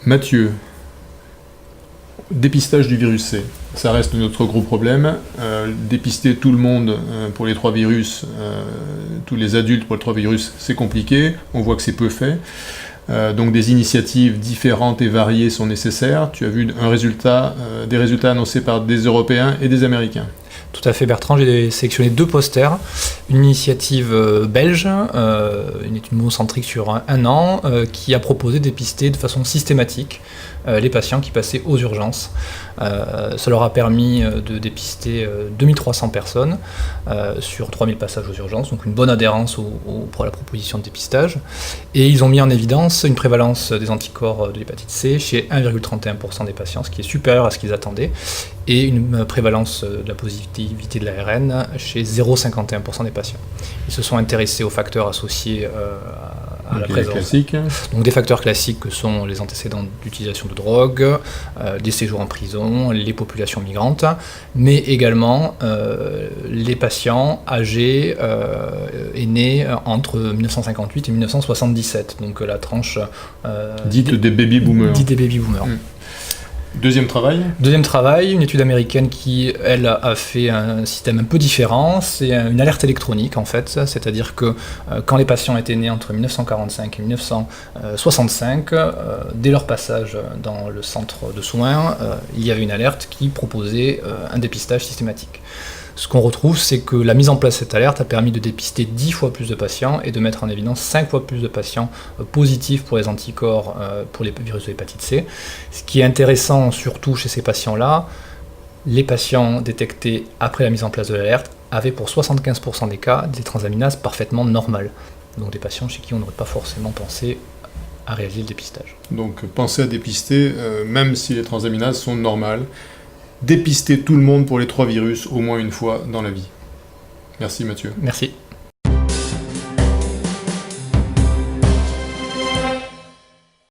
Mathieu, dépistage du virus C, ça reste notre gros problème. Dépister tout le monde pour les 3 virus, tous les adultes pour les 3 virus, c'est compliqué, on voit que c'est peu fait. Donc des initiatives différentes et variées sont nécessaires. Tu as vu des résultats annoncés par des Européens et des Américains. Tout à fait Bertrand, j'ai sélectionné 2 posters, une initiative belge, une étude monocentrique sur un an, qui a proposé de dépister de façon systématique les patients qui passaient aux urgences. Ça leur a permis de dépister 2300 personnes sur 3000 passages aux urgences, donc une bonne adhérence pour la proposition de dépistage. Et ils ont mis en évidence une prévalence des anticorps de l'hépatite C chez 1,31% des patients, ce qui est supérieur à ce qu'ils attendaient, et une prévalence de la positivité de l'ARN chez 0,51% des patients. Ils se sont intéressés aux facteurs associés à la présence. Classique. Donc des facteurs classiques que sont les antécédents d'utilisation de drogue, des séjours en prison, les populations migrantes, mais également les patients âgés et nés entre 1958 et 1977, donc la tranche dite des baby-boomers. Dite des baby-boomers. Deuxième travail, une étude américaine qui, elle, a fait un système un peu différent. C'est une alerte électronique, en fait. C'est-à-dire que quand les patients étaient nés entre 1945 et 1965, dès leur passage dans le centre de soins, il y avait une alerte qui proposait un dépistage systématique. Ce qu'on retrouve, c'est que la mise en place de cette alerte a permis de dépister 10 fois plus de patients et de mettre en évidence 5 fois plus de patients positifs pour les anticorps pour les virus de l'hépatite C. Ce qui est intéressant, surtout chez ces patients-là, les patients détectés après la mise en place de l'alerte avaient pour 75% des cas des transaminases parfaitement normales. Donc des patients chez qui on n'aurait pas forcément pensé à réaliser le dépistage. Donc pensez à dépister, même si les transaminases sont normales. Dépister tout le monde pour les 3 virus au moins une fois dans la vie. Merci Mathieu. Merci.